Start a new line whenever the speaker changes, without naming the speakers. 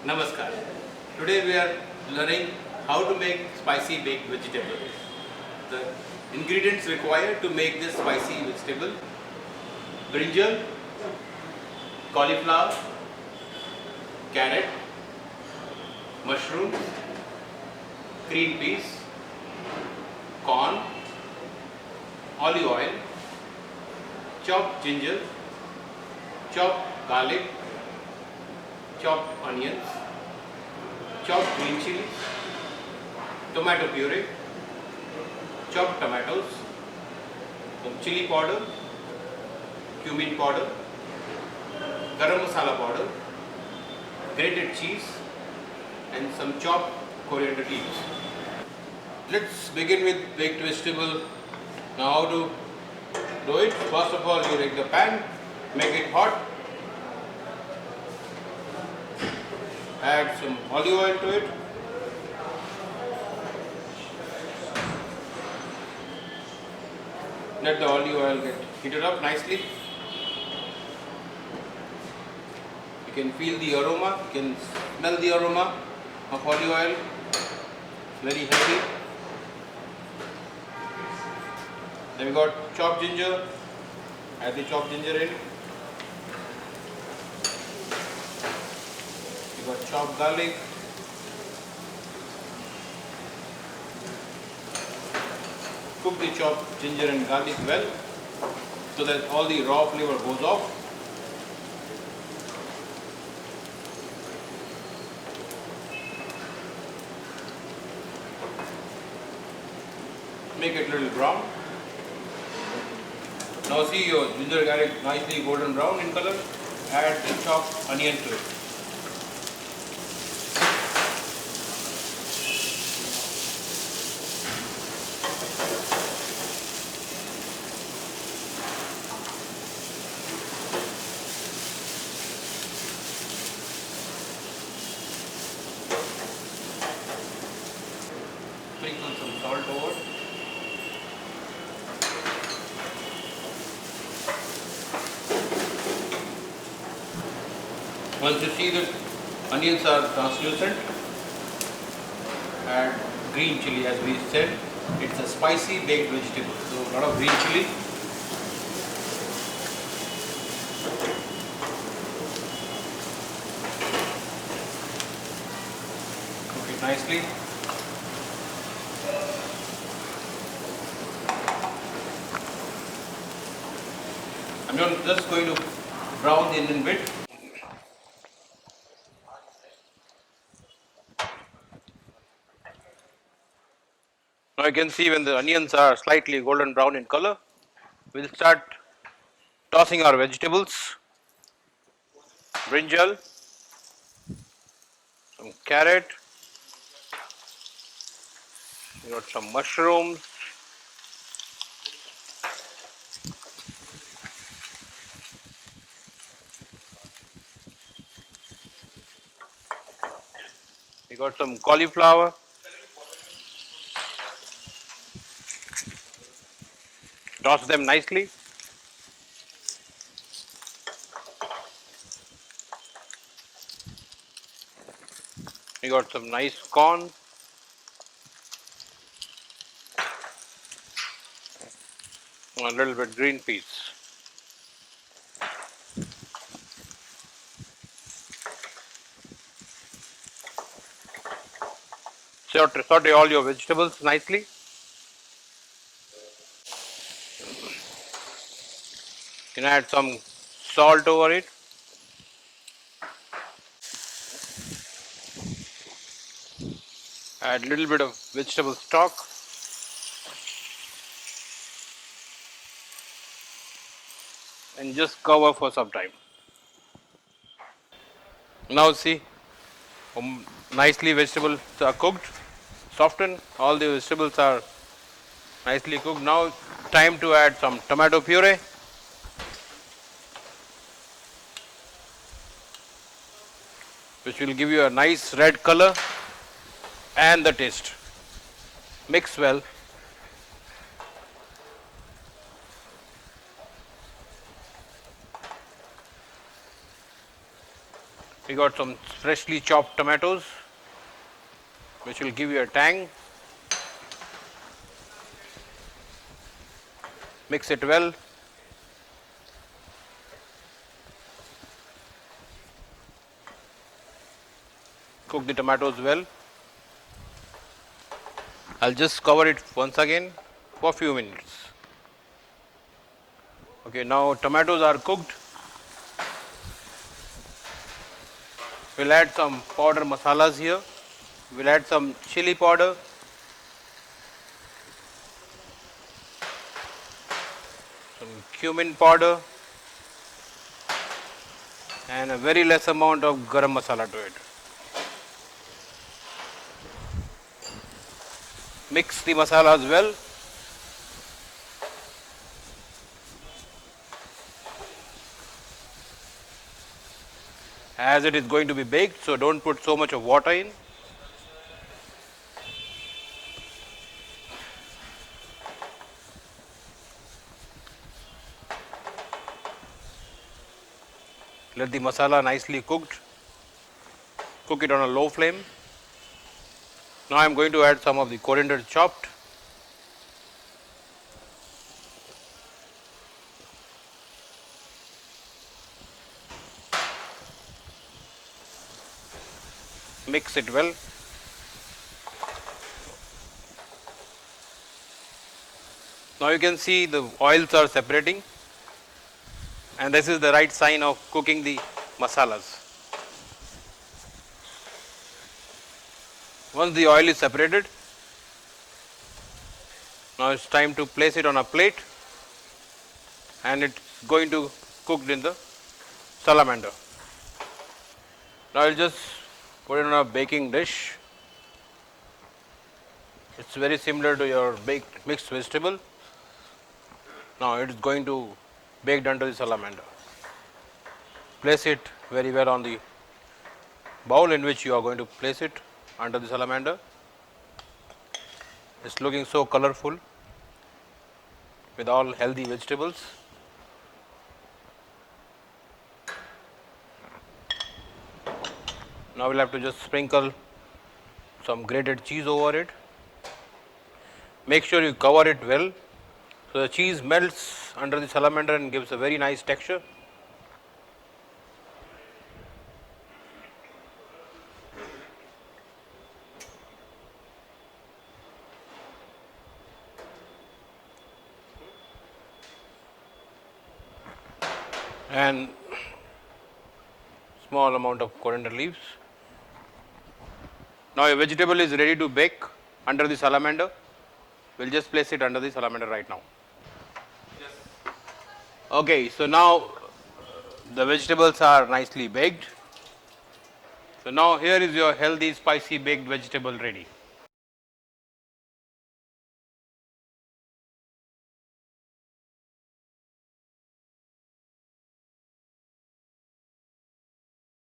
Namaskar. Today we are learning how to make spicy baked vegetable. The ingredients required to make this spicy vegetable: brinjal, cauliflower, carrot, mushrooms, green peas, corn, olive oil, chopped ginger, chopped garlic, chopped onions, chopped green chilies, tomato puree, chopped tomatoes, some chili powder, cumin powder, garam masala powder, grated cheese, and some chopped coriander leaves. Let's begin with baked vegetable. Now how to do it? First of all, you take the pan, make it hot, add some olive oil to it, let the olive oil get heated up nicely. You can feel the aroma, you can smell the aroma of olive oil, very heavy. Then we got chopped ginger, add the chopped ginger in. We got chopped garlic. Cook the chopped ginger and garlic well so that all the raw flavor goes off. Make it a little brown. Now see your ginger garlic nicely golden brown in color. Add the chopped onion to it. Sprinkle some salt over it. Once you see that onions are translucent, add green chili. As we said, it's a spicy baked vegetable, so a lot of green chili. Cook it nicely. I'm just going to brown the onion bit. Now you can see when the onions are slightly golden brown in color, we'll start tossing our vegetables. Brinjal, some carrot, we got some mushrooms, we got some cauliflower, toss them nicely. We got some nice corn, a little bit green peas. Saute all your vegetables nicely. You can add some salt over it. Add a little bit of vegetable stock. And just cover for some time. Now see, nicely vegetables are cooked, softened, all the vegetables are nicely cooked. Now time to add some tomato puree. Which will give you a nice red color and the taste. Mix well. We
We got some freshly chopped tomatoes, which will give you a tang. Mix it well. Cook the tomatoes well. I'll just cover it once again for a few minutes. Okay, now tomatoes are cooked. We'll add some powder masalas here. We'll add some chili powder, some cumin powder, and a very less amount of garam masala to it. Mix the masalas well. As it is going to be baked, so don't put so much of water in. Let the masala nicely cooked. Cook it on a low flame. Now I am going to add some of the coriander chopped. Mix it well. Now you can see the oils are separating, and this is the right sign of cooking the masalas. Once the oil is separated, now it's time to place it on a plate, and it's going to cook in the salamander. Now I'll just put it on a baking dish. It's very similar to your baked mixed vegetable. Now it is going to baked under the salamander. Place it very well on the bowl in which you are going to place it under the salamander. It's looking so colorful with all healthy vegetables. Now we'll have to just sprinkle some grated cheese over it. Make sure you cover it well so the cheese melts under the salamander and gives a very nice texture. And small amount of coriander leaves. Now your vegetable is ready to bake under the salamander. We'll just place it under the salamander right now. Yes. Okay, so now the vegetables are nicely baked. So now here is your healthy spicy baked vegetable ready.